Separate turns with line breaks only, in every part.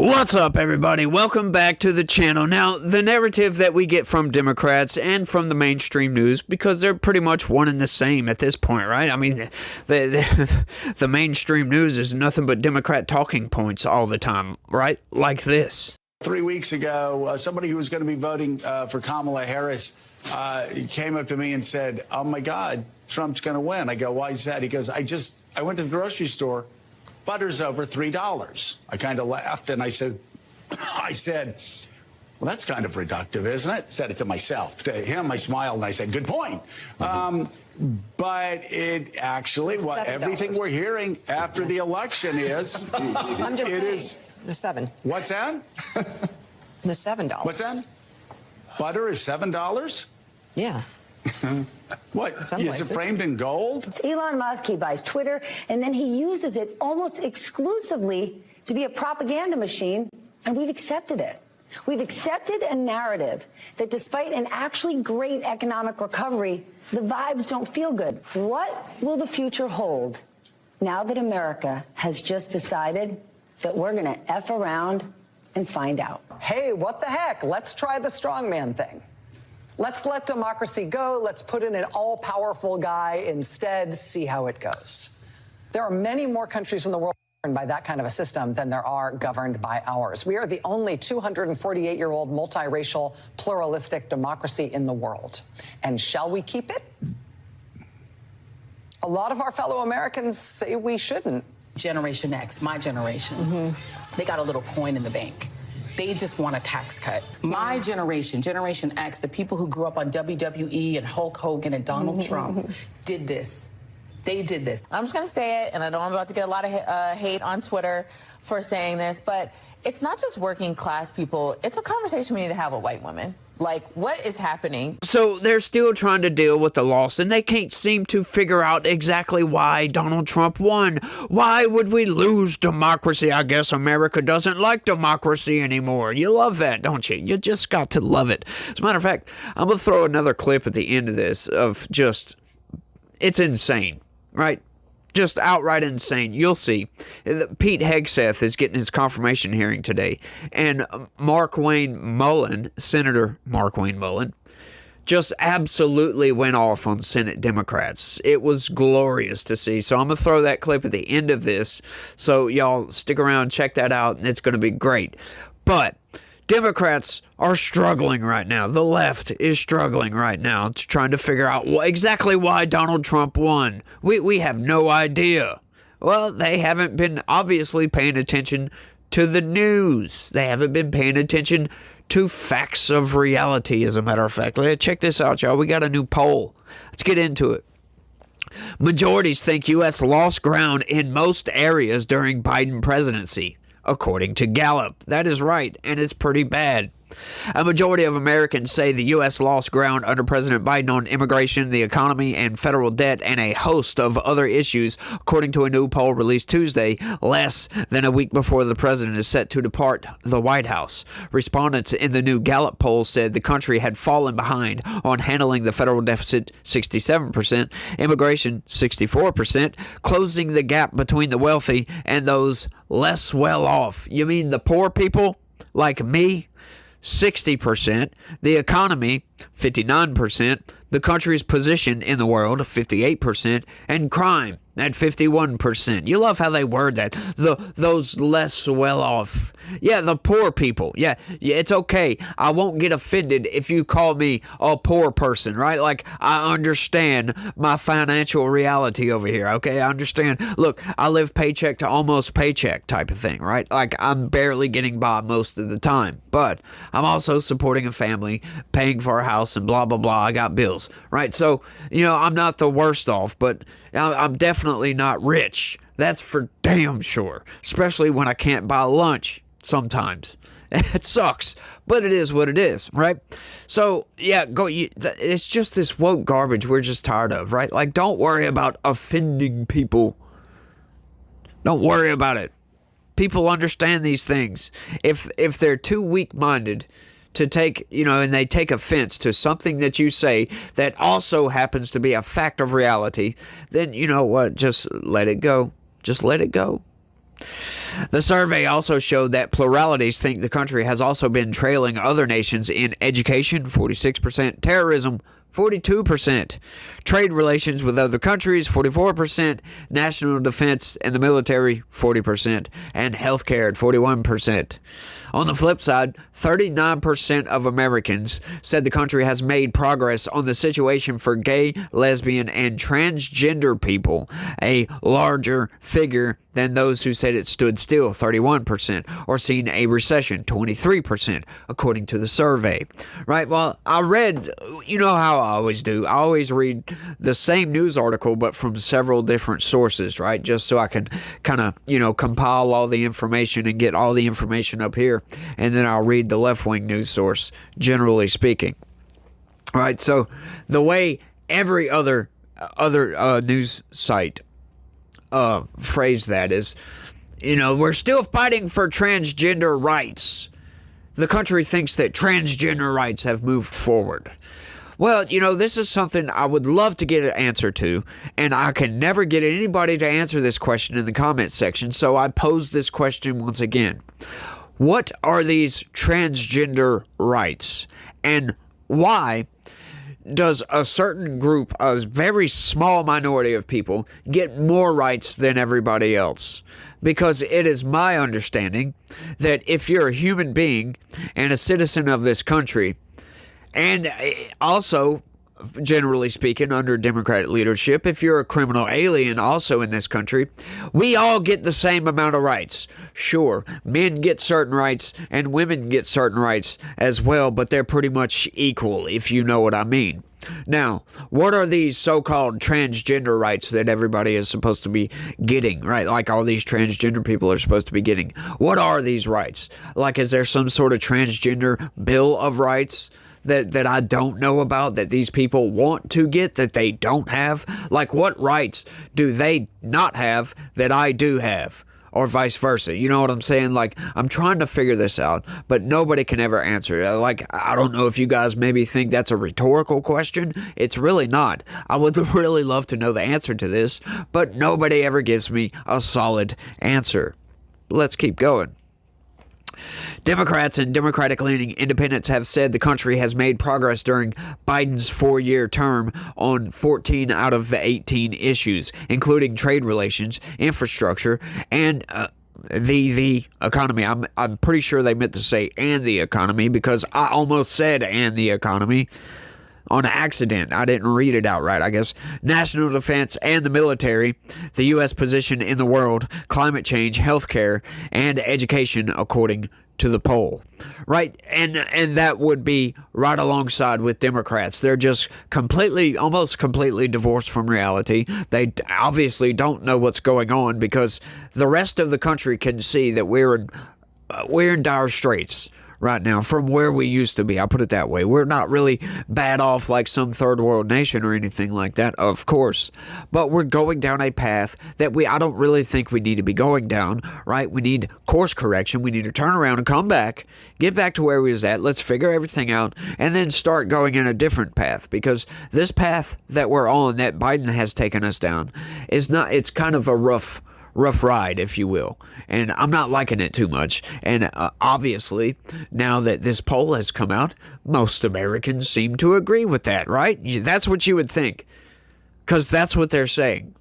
What's up, everybody? Welcome back to the channel. Now, the narrative that we get from Democrats and from the mainstream news, because they're pretty much one and the same at this point, right? I mean, the mainstream news is nothing but Democrat talking points all the time, right? Like this.
3 weeks ago, somebody who was going to be voting for Kamala Harris came up to me and said, "Oh my God, Trump's going to win." I go, "Why is that?" He goes, I went to the grocery store. Butter's over $3. I kind of laughed and I said, well, that's kind of reductive, isn't it? Said it to myself. To him, I smiled and I said, good point. But it actually, what everything we're hearing after the election is,
I'm just saying, the $7.
What's that?
The $7.
What's that? Butter is $7?
Yeah.
What? Is it framed in gold?
Elon Musk, he buys Twitter, and then he uses it almost exclusively to be a propaganda machine, and we've accepted it. We've accepted a narrative that despite an actually great economic recovery, the vibes don't feel good. What will the future hold now that America has just decided that we're going to F around and find out?
Hey, what the heck? Let's try the strongman thing. Let's let democracy go. Let's put in an all-powerful guy instead, see how it goes. There are many more countries in the world governed by that kind of a system than there are governed by ours. We are the only 248-year-old multiracial, pluralistic democracy in the world. And shall we keep it? A lot of our fellow Americans say we shouldn't.
Generation X, my generation, they got a little coin in the bank. They just want a tax cut. My generation, Generation X, the people who grew up on WWE and Hulk Hogan and Donald Trump did this. They did this.
I'm just going to say it, and I know I'm about to get a lot of hate on Twitter for saying this, but it's not just working class people. It's a conversation we need to have with white women. Like, what is happening?
So they're still trying to deal with the loss, and they can't seem to figure out exactly why Donald Trump won. Why would we lose democracy? I guess America doesn't like democracy anymore. You love that, don't you? You just got to love it. As a matter of fact, I'm going to throw another clip at the end of this of just, it's insane, right? Just outright insane. You'll see. Pete Hegseth is getting his confirmation hearing today. And Senator Mark Wayne Mullin, just absolutely went off on Senate Democrats. It was glorious to see. So I'm going to throw that clip at the end of this. So y'all stick around, check that out, and it's going to be great. But Democrats are struggling right now. The left is struggling right now, trying to figure out exactly why Donald Trump won. We have no idea. Well, they haven't been obviously paying attention to the news. They haven't been paying attention to facts of reality, as a matter of fact. Check this out, y'all. We got a new poll. Let's get into it. Majorities think U.S. lost ground in most areas during Biden presidency, according to Gallup. That is right, and it's pretty bad. A majority of Americans say the U.S. lost ground under President Biden on immigration, the economy, and federal debt, and a host of other issues, according to a new poll released Tuesday, less than a week before the president is set to depart the White House. Respondents in the new Gallup poll said the country had fallen behind on handling the federal deficit, 67%, immigration, 64%, closing the gap between the wealthy and those less well off. You mean the poor people like me? 60%, the economy, 59%, the country's position in the world, 58%, and crime at 51%. You love how they word that. Those less well off. Yeah, the poor people. Yeah, it's okay. I won't get offended if you call me a poor person, right? Like, I understand my financial reality over here, okay? I understand. Look, I live paycheck to almost paycheck type of thing, right? Like, I'm barely getting by most of the time, but I'm also supporting a family, paying for a house, and blah, blah, blah. I got bills, right? So, I'm not the worst off, but I'm definitely not rich. That's for damn sure, especially when I can't buy lunch sometimes. It sucks, but it is what it is, right? So, yeah, it's just this woke garbage we're just tired of, right? Like, don't worry about offending people. Don't worry about it. People understand these things. If they're too weak-minded to take, and they take offense to something that you say that also happens to be a fact of reality, then you know what? Just let it go. Just let it go. The survey also showed that pluralities think the country has also been trailing other nations in education, 46%, terrorism, 42%, trade relations with other countries, 44%, national defense and the military, 40%, and healthcare at 41%. On the flip side, 39% of Americans said the country has made progress on the situation for gay, lesbian, and transgender people, a larger figure than those who said it stood still, 31%, or seen a recession, 23%, according to the survey. Right, well, I read, you know how I always do. I always read the same news article, but from several different sources, right, just so I can kind of, compile all the information and get all the information up here, and then I'll read the left-wing news source, generally speaking. Right, so the way every other news site phrase that is, we're still fighting for transgender rights. The country thinks that transgender rights have moved forward. Well, this is something I would love to get an answer to, and I can never get anybody to answer this question in the comment section, so I pose this question once again. What are these transgender rights, and why does a certain group, a very small minority of people, get more rights than everybody else? Because it is my understanding that if you're a human being and a citizen of this country, and also, generally speaking, under Democratic leadership, if you're a criminal alien also in this country, we all get the same amount of rights. Sure, men get certain rights and women get certain rights as well, but they're pretty much equal, if you know what I mean. Now, what are these so-called transgender rights that everybody is supposed to be getting, right? Like all these transgender people are supposed to be getting. What are these rights? Like, is there some sort of transgender bill of rights that I don't know about, that these people want to get that they don't have? Like, what rights do they not have that I do have? Or vice versa. You know what I'm saying? Like, I'm trying to figure this out, but nobody can ever answer it. Like, I don't know if you guys maybe think that's a rhetorical question. It's really not. I would really love to know the answer to this, but nobody ever gives me a solid answer. Let's keep going. Democrats and Democratic-leaning independents have said the country has made progress during Biden's 4-year term on 14 out of the 18 issues, including trade relations, infrastructure, and the economy. I'm pretty sure they meant to say "and the economy" because I almost said "and the economy" on accident. I didn't read it out right, I guess. National defense and the military, the U.S. position in the world, climate change, healthcare, and education, according to the poll. Right? And that would be right alongside with Democrats. They're just almost completely divorced from reality. They obviously don't know what's going on because the rest of the country can see that we're in dire straits right now from where we used to be. I'll put it that way. We're not really bad off like some third world nation or anything like that, of course. But we're going down a path that I don't really think we need to be going down, right? We need course correction. We need to turn around and come back, get back to where we was at. Let's figure everything out and then start going in a different path, because this path that we're on, that Biden has taken us down, it's kind of a rough ride, if you will, and I'm not liking it too much. And obviously, now that this poll has come out, most Americans seem to agree with that, right? That's what you would think, because that's what they're saying.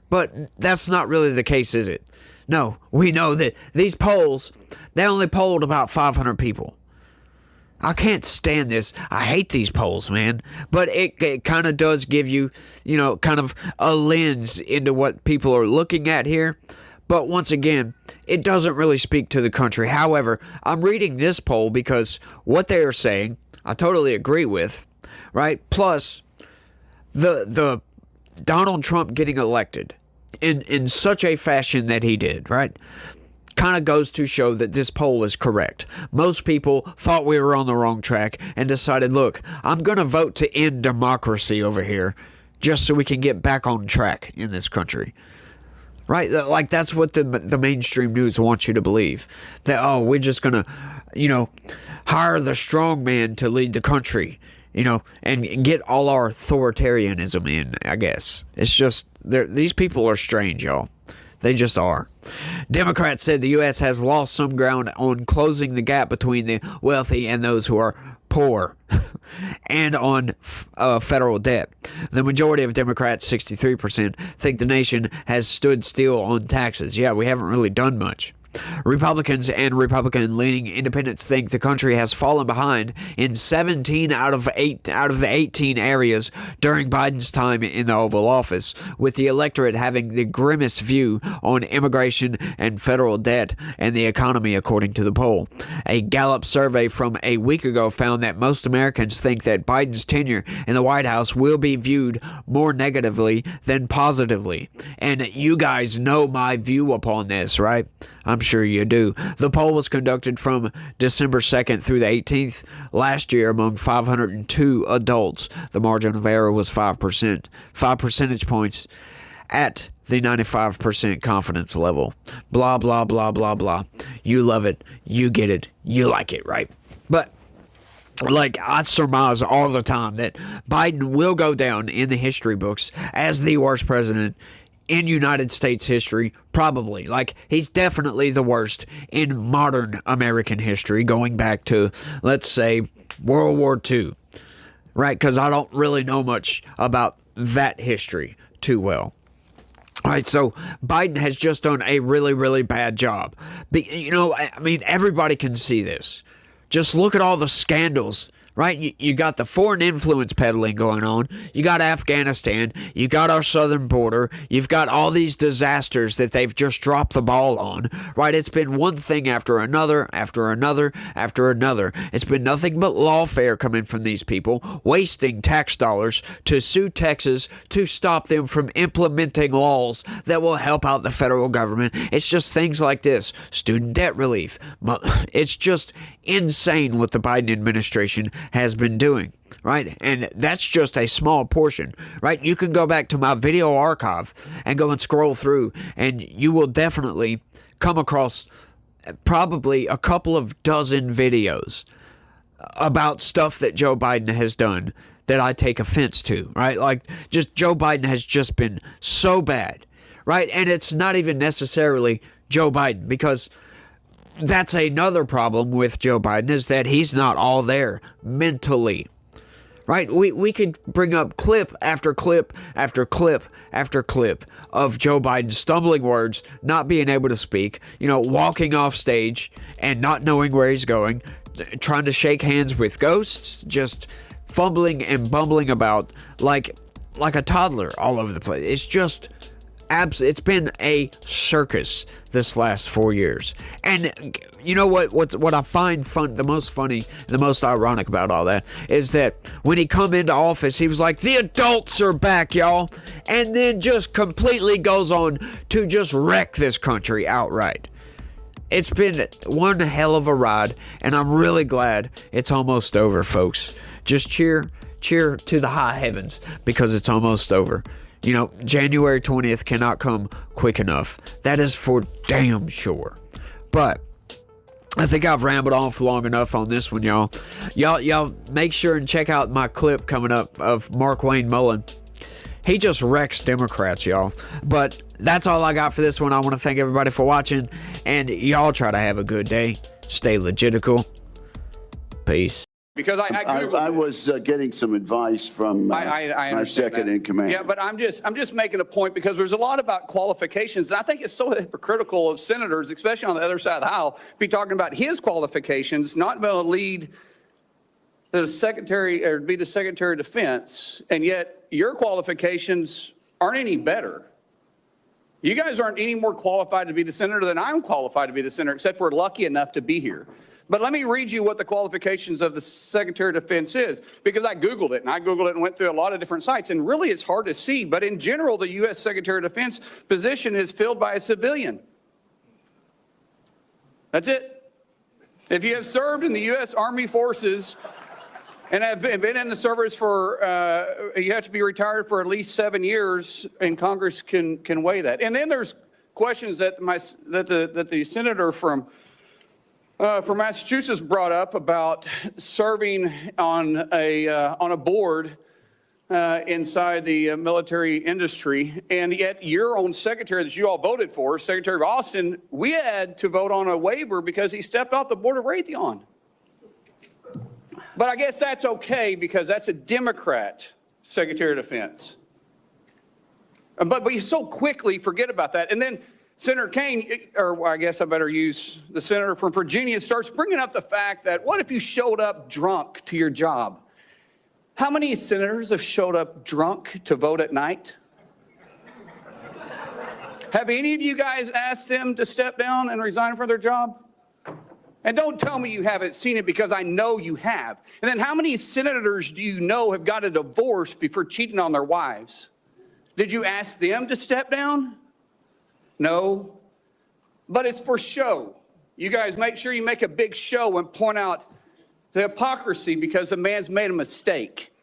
But that's not really the case, is it? No, we know that these polls, they only polled about 500 people. I can't stand this. I hate these polls, man. But it kind of does give you, kind of a lens into what people are looking at here. But once again, it doesn't really speak to the country. However, I'm reading this poll because what they are saying, I totally agree with, right? Plus, the Donald Trump getting elected in such a fashion that he did, right? Kind of goes to show that this poll is correct. Most people thought we were on the wrong track and decided, look, I'm going to vote to end democracy over here just so we can get back on track in this country. Right? Like, that's what the mainstream news wants you to believe. That, we're just going to, hire the strong man to lead the country, and get all our authoritarianism in, I guess. It's just, these people are strange, y'all. They just are. Democrats said the U.S. has lost some ground on closing the gap between the wealthy and those who are poor and on federal debt. The majority of Democrats, 63%, think the nation has stood still on taxes. Yeah, we haven't really done much. Republicans and Republican-leaning independents think the country has fallen behind in 17 out of the 18 areas during Biden's time in the Oval Office, with the electorate having the grimmest view on immigration and federal debt and the economy, according to the poll. A Gallup survey from a week ago found that most Americans think that Biden's tenure in the White House will be viewed more negatively than positively. And you guys know my view upon this, right? I'm sure you do. The poll was conducted from December 2nd through the 18th last year among 502 adults. The margin of error was 5%, 5 percentage points at the 95% confidence level. Blah, blah, blah, blah, blah. You love it. You get it. You like it, right? But like, I surmise all the time that Biden will go down in the history books as the worst president in United States history, probably. Like, he's definitely the worst in modern American history, going back to, let's say, World War II, right? Because I don't really know much about that history too well. All right, so Biden has just done a really, really bad job. You know, I mean, everybody can see this. Just look at all the scandals, right? You got the foreign influence peddling going on. You got Afghanistan. You got our southern border. You've got all these disasters that they've just dropped the ball on, right? It's been one thing after another, after another, after another. It's been nothing but lawfare coming from these people, wasting tax dollars to sue Texas to stop them from implementing laws that will help out the federal government. It's just things like this. Student debt relief. It's just insane what the Biden administration has been doing, right? And that's just a small portion, right? You can go back to my video archive and go and scroll through, and you will definitely come across probably a couple of dozen videos about stuff that Joe Biden has done that I take offense to, right? Like, just Joe Biden has just been so bad, right? And it's not even necessarily Joe Biden, because that's another problem with Joe Biden, is that he's not all there mentally, right? We could bring up clip after clip after clip after clip of Joe Biden stumbling words, not being able to speak, you know, walking off stage and not knowing where he's going, trying to shake hands with ghosts, just fumbling and bumbling about like a toddler all over the place. It's just it's been a circus this last 4 years. And you know what I find the most funny, the most ironic about all that is that when he come into office, he was like, the adults are back, y'all. And then just completely goes on to just wreck this country outright. It's been one hell of a ride, and I'm really glad it's almost over, folks. Just cheer to the high heavens, because it's almost over. You know, January 20th cannot come quick enough. That is for damn sure. But I think I've rambled off long enough on this one, y'all. Y'all make sure and check out my clip coming up of Mark Wayne Mullin. He just wrecks Democrats, y'all. But that's all I got for this one. I want to thank everybody for watching, and y'all try to have a good day. Stay legitical. Peace.
Because I was getting some advice from our second in command.
Yeah, but I'm just making a point, because there's a lot about qualifications, and I think it's so hypocritical of senators, especially on the other side of the aisle, be talking about his qualifications, not being able to lead the secretary or be the Secretary of Defense, and yet your qualifications aren't any better. You guys aren't any more qualified to be the senator than I'm qualified to be the senator, except we're lucky enough to be here. But let me read you what the qualifications of the Secretary of Defense is, because I Googled it and went through a lot of different sites, and really it's hard to see. But in general, the U.S. Secretary of Defense position is filled by a civilian. That's it. If you have served in the U.S. Army Forces and have been in the service for, you have to be retired for at least 7 years, and Congress can weigh that. And then there's questions that the senator from Massachusetts brought up about serving on a board inside the military industry. And yet your own secretary that you all voted for, Secretary of Austin, we had to vote on a waiver because he stepped off the board of Raytheon. But I guess that's okay because that's a Democrat Secretary of Defense. But we so quickly forget about that. And then Senator Kaine, or I guess I better use the senator from Virginia, starts bringing up the fact that what if you showed up drunk to your job? How many senators have showed up drunk to vote at night? Have any of you guys asked them to step down and resign from their job? And don't tell me you haven't seen it because I know you have. And then how many senators do you know have got a divorce before cheating on their wives? Did you ask them to step down? No. But it's for show. You guys make sure you make a big show and point out the hypocrisy because the man's made a mistake.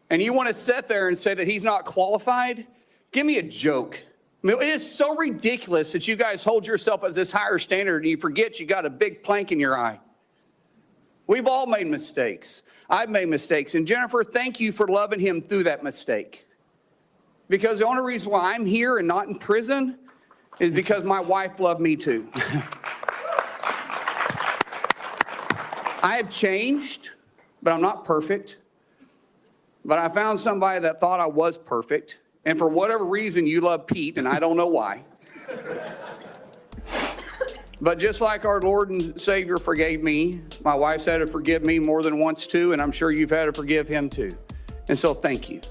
And you want to sit there and say that he's not qualified? Give me a joke. I mean, it is so ridiculous that you guys hold yourself as this higher standard and you forget you got a big plank in your eye. We've all made mistakes. I've made mistakes. And Jennifer, thank you for loving him through that mistake. Because the only reason why I'm here and not in prison is because my wife loved me too. I have changed, but I'm not perfect. But I found somebody that thought I was perfect. And for whatever reason, you love Pete, and I don't know why. But just like our Lord and Savior forgave me, my wife's had to forgive me more than once too, and I'm sure you've had to forgive him too. And so thank you.